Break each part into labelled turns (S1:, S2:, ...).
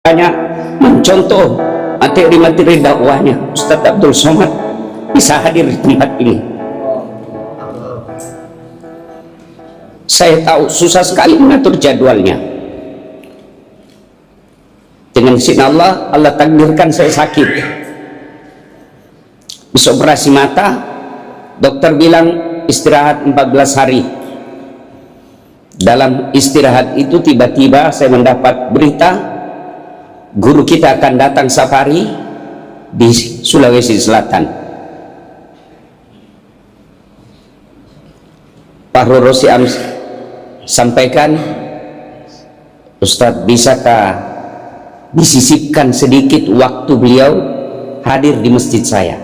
S1: banyak mencontoh materi-materi dakwahnya. Ustadz Abdul Somad bisa hadir di tempat ini. Saya tahu susah sekali mengatur jadwalnya. Dengan izin Allah, Allah takdirkan saya sakit. Bisa operasi mata, dokter bilang istirahat 14 hari. Dalam istirahat itu tiba-tiba saya mendapat berita guru kita akan datang safari di Sulawesi Selatan. Pak Rosi sampaikan, Ustadz, bisakah disisipkan sedikit waktu beliau hadir di masjid saya?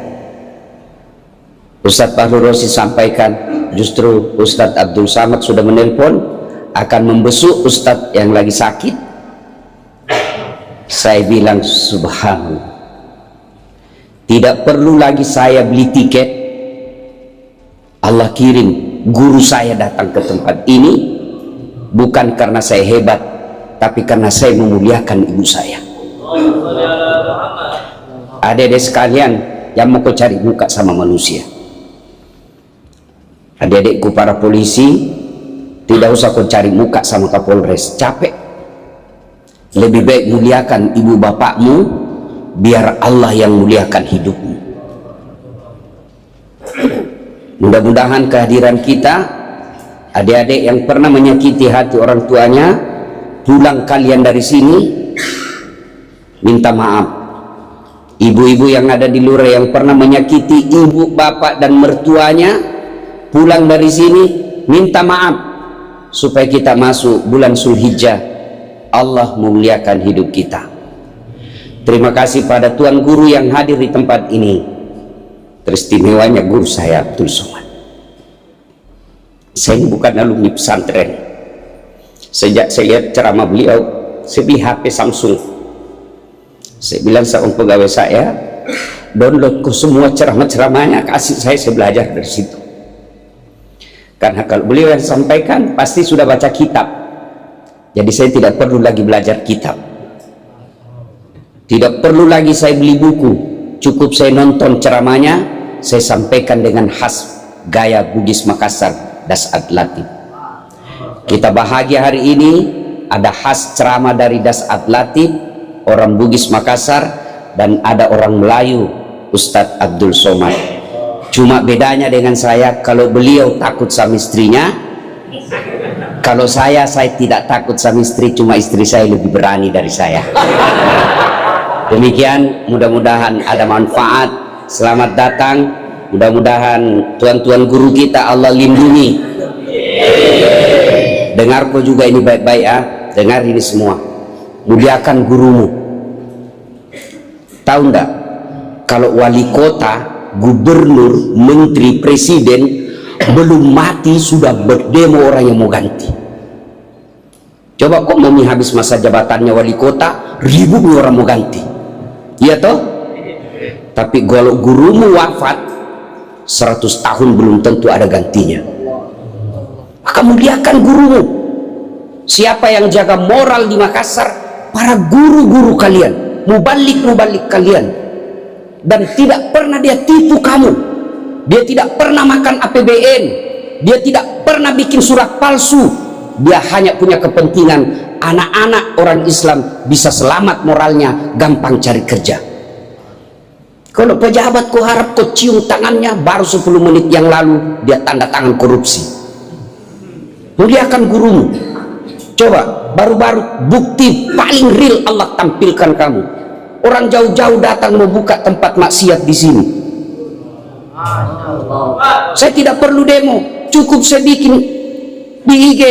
S1: Ustadz Pak Rosi sampaikan, justru Ustadz Abdul Somad sudah menelpon akan membesuk Ustadz yang lagi sakit. Saya bilang subhanallah, tidak perlu lagi saya beli tiket. Allah kirim guru saya datang ke tempat ini bukan karena saya hebat, tapi karena saya memuliakan ibu saya. Adik-adik sekalian yang mau cari muka sama manusia, adik-adikku para polisi, tidak usah kau cari muka sama Kapolres, capek. Lebih baik muliakan ibu bapakmu, biar Allah yang muliakan hidupmu. Mudah-mudahan kehadiran kita, adik-adik yang pernah menyakiti hati orang tuanya, pulang kalian dari sini minta maaf. Ibu-ibu yang ada di luar yang pernah menyakiti ibu, bapak dan mertuanya, pulang dari sini minta maaf, supaya kita masuk bulan Zulhijjah, Allah memuliakan hidup kita. Terima kasih pada Tuan Guru yang hadir di tempat ini. Teristimewanya guru saya Abdul Somad. Saya ini bukan alumni pesantren. Sejak saya lihat ceramah beliau, saya beli HP Samsung. Saya bilang sama pegawai saya, download ke semua ceramah-ceramahnya, kasih saya belajar dari situ. Karena kalau beliau yang sampaikan pasti sudah baca kitab. Jadi saya tidak perlu lagi belajar kitab, tidak perlu lagi saya beli buku, cukup saya nonton ceramahnya, saya sampaikan dengan khas gaya Bugis Makassar, Dasat Latif. Kita bahagia hari ini ada khas ceramah dari Dasat Latif, orang Bugis Makassar, dan ada orang Melayu, Ustadz Abdul Somad. Cuma bedanya dengan saya, kalau beliau takut sama istrinya, kalau saya tidak takut sama istri, cuma istri saya lebih berani dari saya. Demikian, mudah-mudahan ada manfaat. Selamat datang, mudah-mudahan tuan-tuan guru kita Allah lindungi. Dengar kau juga ini baik-baik ya, dengar ini semua. Muliakan gurumu. Tahu enggak, kalau wali kota, gubernur, menteri, presiden belum mati sudah berdemo orang yang mau ganti. Coba kok mau habis masa jabatannya wali kota, ribuan orang mau ganti, iya toh? Tapi kalau gurumu wafat 100 tahun belum tentu ada gantinya. Maka muliakan gurumu. Siapa yang jaga moral di Makassar? Para guru-guru kalian, mubalik kalian. Dan tidak pernah dia tipu kamu. Dia tidak pernah makan APBN, dia tidak pernah bikin surat palsu. Dia hanya punya kepentingan anak-anak orang Islam bisa selamat moralnya, gampang cari kerja. Kalau pejabat kau harap kau cium tangannya, baru 10 menit yang lalu dia tanda tangan korupsi. Muliakan gurumu. Coba baru-baru bukti paling real Allah tampilkan kamu. Orang jauh-jauh datang mau buka tempat maksiat di sini. Saya tidak perlu demo, cukup saya bikin di IG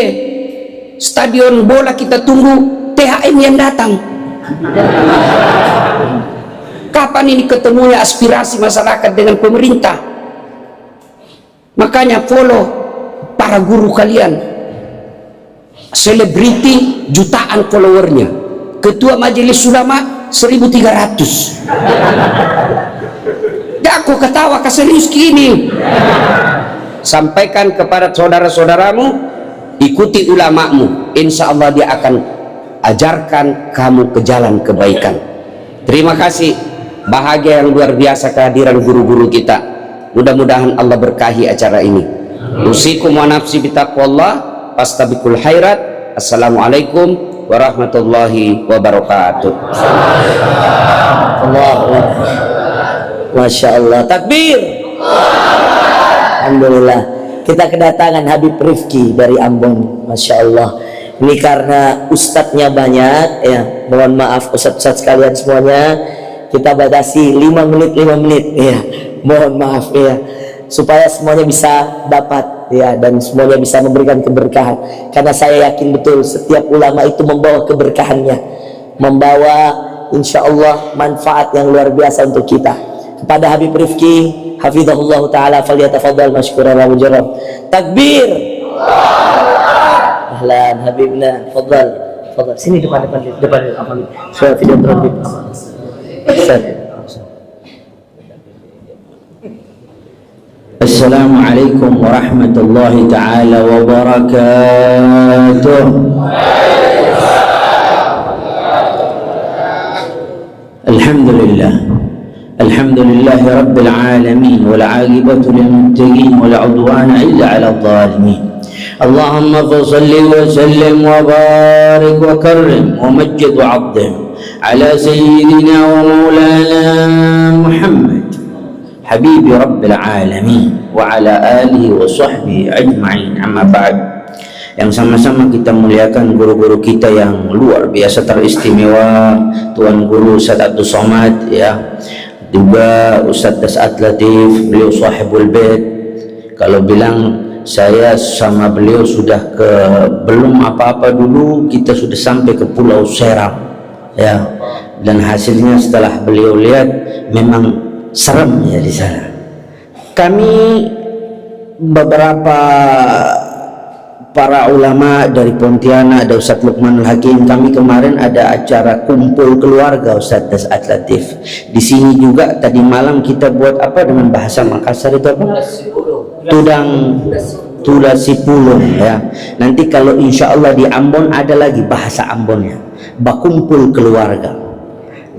S1: stadion bola, kita tunggu THM yang datang. Kapan ini ketemunya aspirasi masyarakat dengan pemerintah? Makanya follow para guru kalian, selebriti jutaan followernya, ketua majelis ulama 1.300. Aku ketawa ke serius gini. Sampaikan kepada saudara-saudaramu, ikuti ulamamu, insya Allah dia akan ajarkan kamu ke jalan kebaikan. Terima kasih, bahagia yang luar biasa kehadiran guru-guru kita. Mudah-mudahan Allah berkahi acara ini. Usikum wa nafsi bitaqwallah, fastabiqul khairat. Assalamualaikum warahmatullahi wabarakatuh.
S2: Masya Allah, takbir. Alhamdulillah, kita kedatangan Habib Rifki dari Ambon. Masya Allah, ini karena ustadznya banyak ya, mohon maaf ustadz-ustadz sekalian semuanya, kita batasi 5 menit ya, mohon maaf ya, supaya semuanya bisa dapat ya, dan semuanya bisa memberikan keberkahan. Karena saya yakin betul setiap ulama itu membawa keberkahannya, membawa insya Allah manfaat yang luar biasa untuk kita. Kepada Habib Rifki hafizahullah ta'ala, falyatafaddal mashkuran wa mujarrab. Takbir. Ahlan Habibna, fadal. Sini depan apa nih? Saya video terbit.
S3: Assalamualaikum warahmatullahi ta'ala wabarakatuh. Alhamdulillah, alhamdulillahi rabbil alamin, wal aqibatu lil muttaqin, wala udwana illa 'alal zalimin. Allahumma salli wa sallim wa barik wa karrim wa majjid wa 'azzim ala sayyidina wa maulana Muhammad habibi rabbil alamin wa ala alihi wa sahbihi ajma'in. Amma ba'd. Yang sama-sama kita muliakan guru-guru kita yang luar biasa teristimewa, Tuan Guru Ustaz Abdul Somad ya, juga Ustaz Das'at Latif, beliau sahibul bait. Kalau bilang saya sama beliau sudah ke, belum apa-apa dulu kita sudah sampai ke Pulau Seram ya, dan hasilnya setelah beliau lihat memang serem ya di sana. Kami beberapa para ulama dari Pontianak, ada Ustaz Luqmanul Hakim, kami kemarin ada acara kumpul keluarga Ustaz Das'at Latif. Di sini juga tadi malam kita buat apa dengan bahasa Makassar itu apa? Tudasipulung ya. Nanti kalau insya Allah di Ambon ada lagi bahasa Ambonnya, bakumpul keluarga.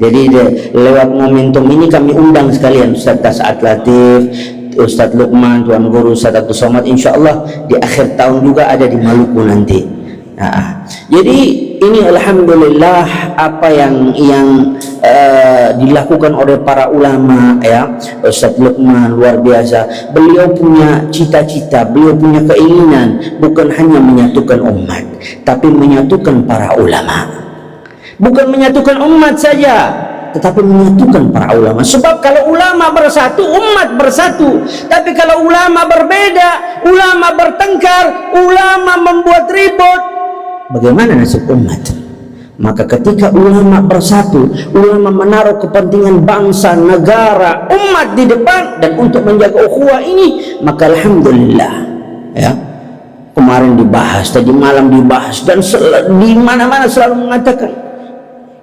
S3: Jadi lewat momentum ini kami undang sekalian Ustaz Das'at Latif, Ustaz Luqman, Tuan Guru Ustaz Abdul Somad, insya Allah di akhir tahun juga ada di Maluku nanti. Jadi ini alhamdulillah apa yang dilakukan oleh para ulama ya. Ustaz Luqman luar biasa, beliau punya cita-cita, beliau punya keinginan bukan hanya menyatukan umat, tapi menyatukan para ulama. Bukan menyatukan umat saja, tetapi menyatukan para ulama. Sebab kalau ulama bersatu, umat bersatu. Tapi kalau ulama berbeda, ulama bertengkar, ulama membuat ribut, bagaimana nasib umat? Maka ketika ulama bersatu, ulama menaruh kepentingan bangsa, negara, umat di depan, dan untuk menjaga ukhuwah ini, maka alhamdulillah ya. Kemarin dibahas, tadi malam dibahas, dan di mana-mana selalu mengatakan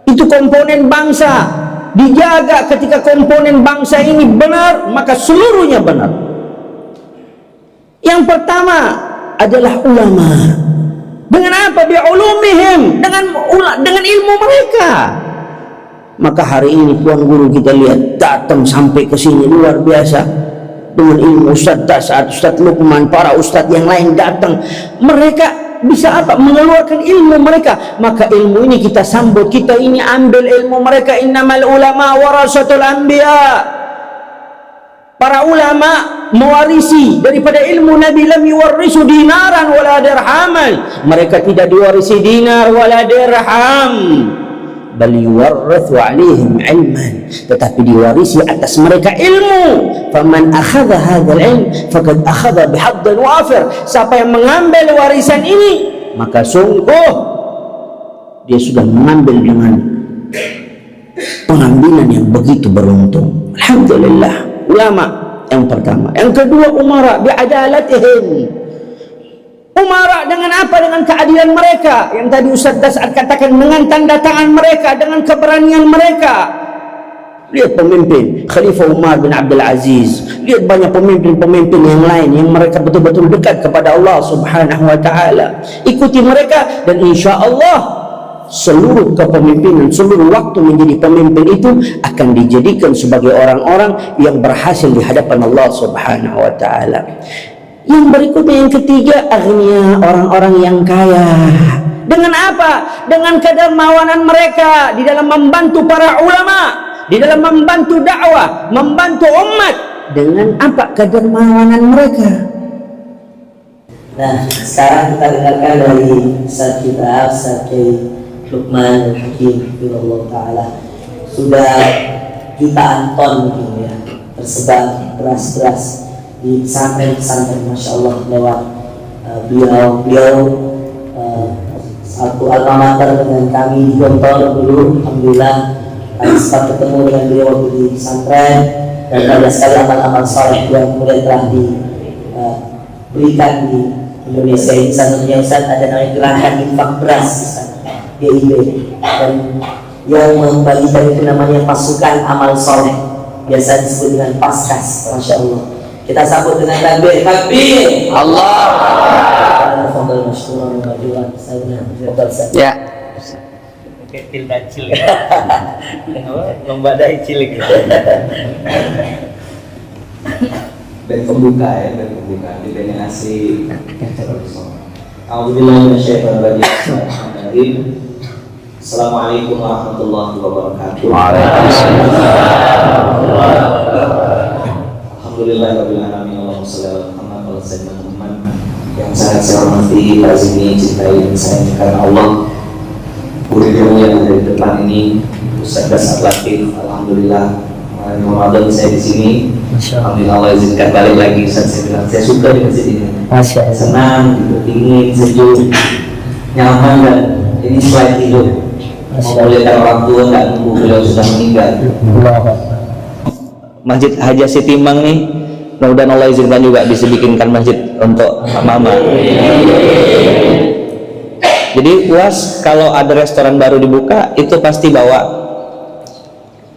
S3: itu komponen bangsa dijaga. Ketika komponen bangsa ini benar, maka seluruhnya benar. Yang pertama adalah ulama. Dengan apa? Bi'ulumihim, dengan ilmu mereka. Maka hari ini Tuan Guru kita lihat datang sampai ke sini luar biasa dengan ilmu. Ustaz Das'at, Ustaz Luqman, para ustaz yang lain datang. Mereka bisa apa? Mengeluarkan ilmu mereka. Maka ilmu ini kita sambut, kita ini ambil ilmu mereka. Innamal ulama warasatul anbiya. Para ulama mewarisi daripada ilmu Nabi. Lam yuwarrisu dinaran wala dirhaman. Mereka tidak diwarisi dinar wala dirham, bal yuwarrathu alaihim ilman, tetapi diwarisi atas mereka ilmu. Faman akhadha hadzal ilm faqad akhadha bihaddan wafir. Siapa yang mengambil warisan ini, maka sungguh dia sudah mengambil dengan pengambilan yang begitu beruntung. Alhamdulillah, ulama yang pertama. Yang kedua, umara bi'adalatihim. Umara dengan apa? Dengan keadilan mereka. Yang tadi Ustaz Das'at katakan, dengan tanda tangan mereka, dengan keberanian mereka. Lihat pemimpin Khalifah Umar bin Abdul Aziz, lihat banyak pemimpin-pemimpin yang lain yang mereka betul-betul dekat kepada Allah Subhanahu wa ta'ala. Ikuti mereka dan insya Allah
S1: seluruh kepemimpinan, seluruh waktu menjadi pemimpin itu akan dijadikan sebagai orang-orang yang berhasil di hadapan Allah Subhanahu wa taala. Yang berikutnya, yang ketiga, aghnia, orang-orang yang kaya. Dengan apa? Dengan kedermawanan mereka di dalam membantu para ulama, di dalam membantu dakwah, membantu umat. Dengan apa kedermawanan mereka?
S2: Nah, sekarang kita dengarkan dari Ustaz kita, Ustaz Luqman Al-Hakim Allah Ta'ala. Sudah jutaan ton mungkin ya, tersebar beras-beras di pesantren-pesantren, Masya Allah, lewat beliau satu alma mater dengan kami di Gontor dulu. Alhamdulillah kami sempat ketemu dengan beliau waktu di pesantren, dan banyak sekali amal-amal saleh yang kemudian telah diberikan di Indonesia ini. Satunya Ustaz ada namanya gerakan infak beras, GIB, dan yang membagikan itu namanya pasukan amal soleh, biasa disebut dengan Paskas. Masya Allah, kita sambut dengan takbir, takbir Allah.
S1: Ya.
S4: Kecil kecil, membadai cilik.
S5: Dan pembuka ya, dan pembuka didominasi. Alhamdulillah minasyaitonirrajim. Assalamualaikum warahmatullahi wabarakatuh. Alhamdulillahirabbil alamin. Allahumma shalli ala Muhammad wa sallim Muhammad. Yang sangat saya hormati, lazimi, cintai, dan sayang karena Allah. Murid yang ada di depan ini, Ustaz Dasar Latif. Alhamdulillah, Ramadan saya di sini. Alhamdulillah, Allah izinkan balik lagi. Ustaz, saya bilang saya suka di masjid ini. Senang, gitu, dingin, sejuk, nyaman, dan ini selain hidup. Memuliakan orang tua, nggak nunggu beliau sudah meninggal. Masjid Haji Sitimang nih, mudah-mudahan Allah izinkan juga bisa bikinkan masjid untuk mama. Jadi UAS kalau ada restoran baru dibuka itu pasti bawa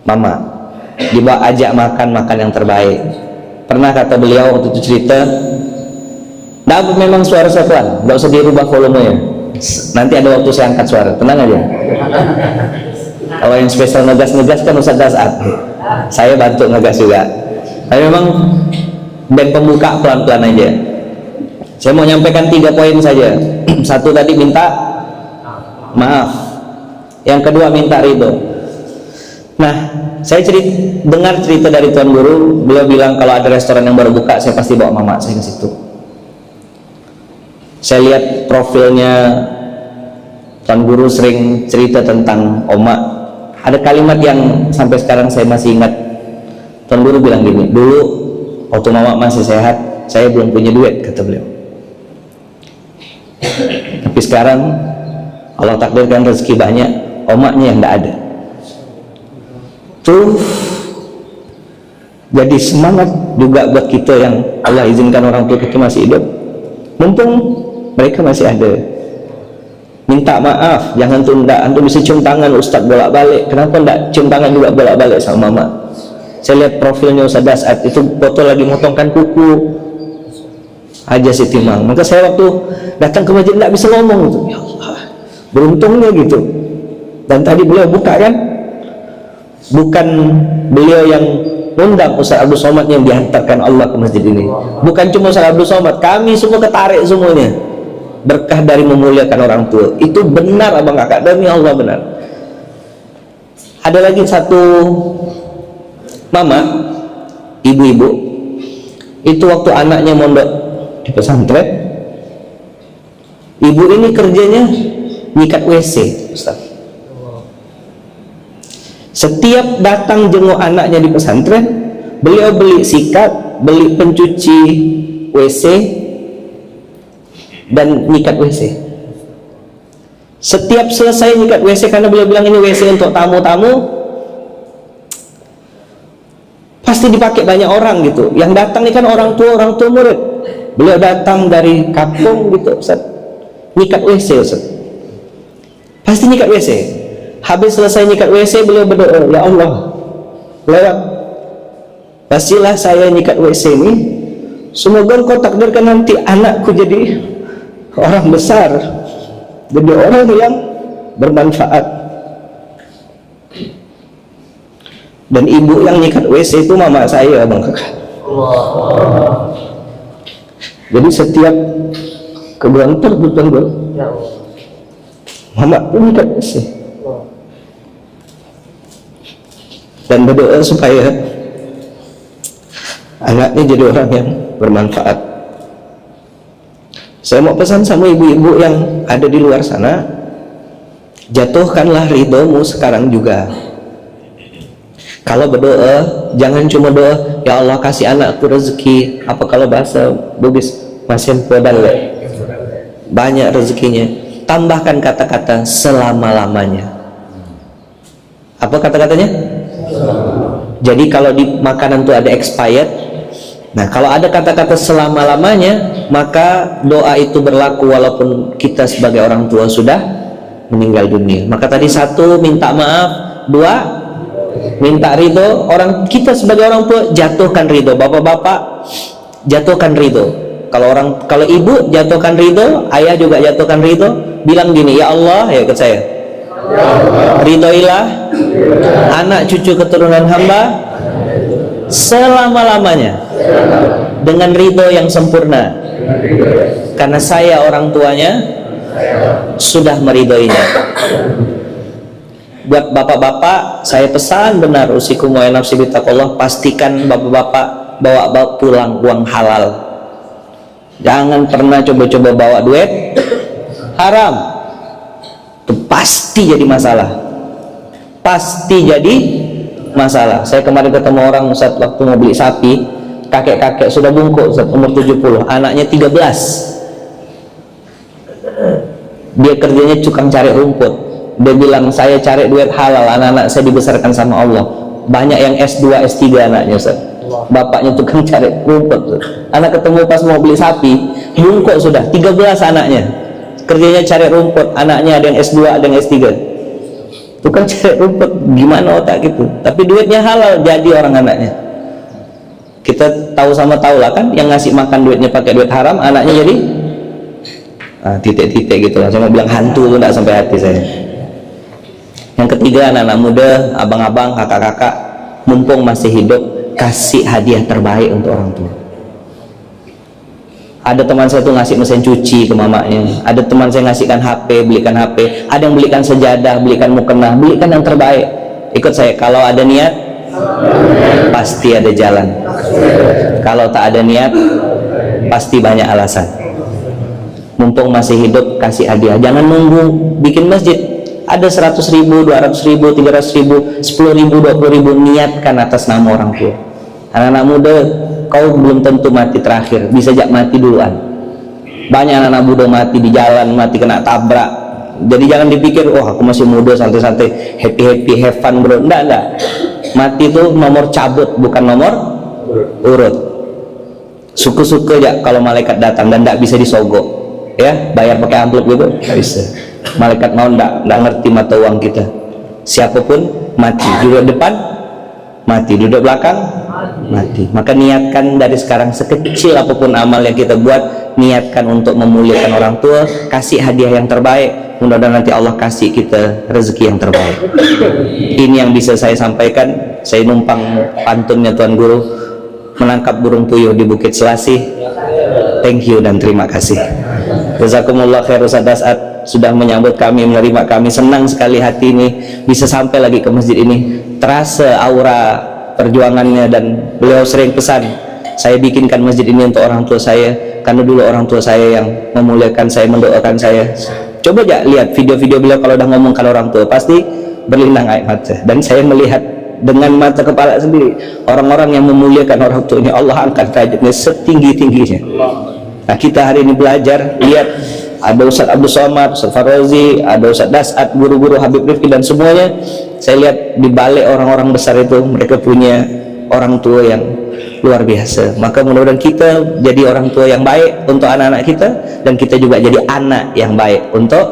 S5: mama, dibawa ajak makan yang terbaik. Pernah kata beliau waktu itu cerita, dapat memang suara satuan, nggak usah dirubah volumenya. Nanti ada waktu saya angkat suara, tenang aja. Kalau yang spesial ngegas kan Ustaz Dasar, saya bantu ngegas juga. Tapi memang band pembuka pelan-pelan aja. Saya mau nyampaikan 3 poin saja. Satu tadi minta maaf, yang kedua minta ridho. Nah, saya dengar cerita dari Tuan Guru, beliau bilang kalau ada restoran yang baru buka, saya pasti bawa mama saya ke situ. Saya lihat profilnya Tuan Guru sering cerita tentang Oma. Ada kalimat yang sampai sekarang saya masih ingat. Tuan Guru bilang gini, dulu waktu mama masih sehat, saya belum punya duit, kata beliau. Tapi sekarang Allah takdirkan rezeki banyak, omaknya yang tidak ada. Tuh jadi semangat juga buat kita yang Allah izinkan orang tua kita masih hidup. Mumpung mereka masih ada, minta maaf, jangan tunda. Antum bisa cium tangan Ustaz bolak-balik, kenapa tidak cium tangan juga bolak-balik sama mama? Saya lihat profilnya Ustaz Dasar itu foto lagi motongkan kuku Haji Sitimang. Maka saya waktu datang ke masjid tidak bisa ngomong gitu. Ya Allah, beruntungnya gitu. Dan tadi beliau buka kan, bukan beliau yang undang Ustaz Abdul Somad yang dihantarkan Allah ke masjid ini. Bukan cuma Ustaz Abdul Somad, kami semua ketarik semuanya. Berkah dari memuliakan orang tua. Itu benar abang kakak, demi Allah benar. Ada lagi satu mama, ibu-ibu, itu waktu anaknya mondok di pesantren, ibu ini kerjanya nyikat WC, Ustaz. Setiap datang jenguk anaknya di pesantren, beliau beli sikat, beli pencuci WC, dan nyikat WC. Setiap selesai nyikat WC, karena beliau bilang ini WC untuk tamu-tamu, pasti dipakai banyak orang gitu. Yang datang ini kan orang tua murid. Beliau datang dari kampung gitu, Ustaz, nyikat WC, Ustaz. Pasti nyikat WC. Habis selesai nyikat WC, beliau berdoa, ya Allah, lewat pastilah saya nyikat WC ini, semoga Engkau takdirkan nanti anakku jadi orang besar, jadi orang yang bermanfaat. Dan ibu yang nyikat WC itu mama saya, Bang Kakak. Jadi setiap keberantar bukan gue, mama pun nyikat WC. Dan berdoa supaya anaknya jadi orang yang bermanfaat. Saya mau pesan sama ibu-ibu yang ada di luar sana, jatuhkanlah ridhomu sekarang juga. Kalau berdoa, jangan cuma doa, ya Allah kasih anakku rezeki. Apa kalau bahasa Bugis, masih podal, banyak rezekinya. Tambahkan kata-kata selama-lamanya. Apa kata-katanya? Jadi kalau di makanan itu ada expired, nah kalau ada kata-kata selama-lamanya, maka doa itu berlaku walaupun kita sebagai orang tua sudah meninggal dunia. Maka tadi satu, minta maaf. Dua, minta ridho. Orang kita sebagai orang tua, jatuhkan ridho. Bapak-bapak, jatuhkan ridho. Kalau ibu, jatuhkan ridho. Ayah juga jatuhkan ridho. Bilang gini, ya Allah, ya ikut saya, ridhoilah anak cucu keturunan hamba selama-lamanya dengan ridho yang sempurna, karena saya orang tuanya sudah meridhoinya. Buat bapak-bapak, saya pesan benar, usikum wa nafsi bittaqullah, pastikan bapak-bapak bawa pulang uang halal. Jangan pernah coba-coba bawa duit haram. Itu pasti jadi masalah. Pasti jadi masalah. Saya kemarin ketemu orang, Ustaz, waktu mau beli sapi, kakek-kakek sudah bungkuk, Ustaz, umur 70, anaknya 13. Dia kerjanya tukang cari rumput. Dia bilang, saya cari duit halal, anak-anak saya dibesarkan sama Allah. Banyak yang S2, S3 anaknya, Ustaz. Bapaknya tukang cari rumput, Ustaz. Anak ketemu pas mau beli sapi, bungkuk sudah, 13 anaknya. Kerjanya cari rumput, anaknya ada yang S2, ada yang S3. Tukang cari rumput, gimana otak gitu. Tapi duitnya halal, jadi orang anaknya. Kita tahu sama tahu lah kan, yang ngasih makan duitnya pakai duit haram, anaknya jadi titik-titik gitu lah. Saya mau bilang hantu tuh, enggak sampai hati saya. Yang ketiga, anak-anak muda, abang-abang, kakak-kakak, mumpung masih hidup, kasih hadiah terbaik untuk orang tua. Ada teman saya tuh ngasih mesin cuci ke mamanya, ada teman saya ngasihkan HP, belikan HP, ada yang belikan sejadah, belikan mukena, belikan yang terbaik. Ikut saya, kalau ada niat pasti ada jalan. Kalau tak ada niat pasti banyak alasan. Mumpung masih hidup, kasih hadiah. Jangan nunggu bikin masjid ada 100.000, 200.000, 300.000, 10.000, 20.000, niatkan atas nama orang tua. Anak-anak muda, kau belum tentu mati terakhir, bisa jak mati duluan. Banyak anak-anak muda mati di jalan, mati kena tabrak. Jadi jangan dipikir, oh aku masih muda, santai-santai, happy-happy, have fun bro. Enggak. Mati itu nomor cabut, bukan nomor urut. Suka-suka aja kalau malaikat datang dan tidak bisa disogok, ya bayar pakai amplop gitu, nggak bisa. Malaikat mau nggak ngerti mata uang kita. Siapapun mati, duduk depan mati, duduk belakang mati. Maka niatkan dari sekarang, sekecil apapun amal yang kita buat, niatkan untuk memuliakan orang tua, kasih hadiah yang terbaik. Mudah-mudahan nanti Allah kasih kita rezeki yang terbaik. Ini yang bisa saya sampaikan. Saya numpang pantunnya Tuan Guru, menangkap burung puyuh di Bukit Selasih. Thank you dan terima kasih. Jazakumullah khair Ustaz Dasat sudah menyambut kami, menerima kami. Senang sekali hati ini bisa sampai lagi ke masjid ini. Terasa aura perjuangannya, dan beliau sering pesan, saya bikinkan masjid ini untuk orang tua saya, karena dulu orang tua saya yang memuliakan saya, mendoakan saya. Coba aja lihat video-video beliau kalau udah ngomongkan orang tua, pasti berlinang air mata. Dan saya melihat dengan mata kepala sendiri, orang-orang yang memuliakan orang tuanya, Allah angkat derajatnya setinggi-tingginya. Nah, kita hari ini belajar, lihat ada Ustaz Abdul Somad, Ustaz Farozi, ada Ustaz Dasat, guru-guru Habib Rifki dan semuanya. Saya lihat di balik orang-orang besar itu, mereka punya orang tua yang luar biasa. Maka mudah-mudahan kita jadi orang tua yang baik untuk anak-anak kita, dan kita juga jadi anak yang baik untuk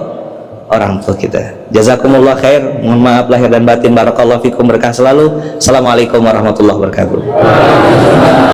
S5: orang tua kita. Jazakumullah khair. Mohon maaf lahir dan batin. Barakallahu fikum, berkah selalu. Assalamualaikum warahmatullahi wabarakatuh.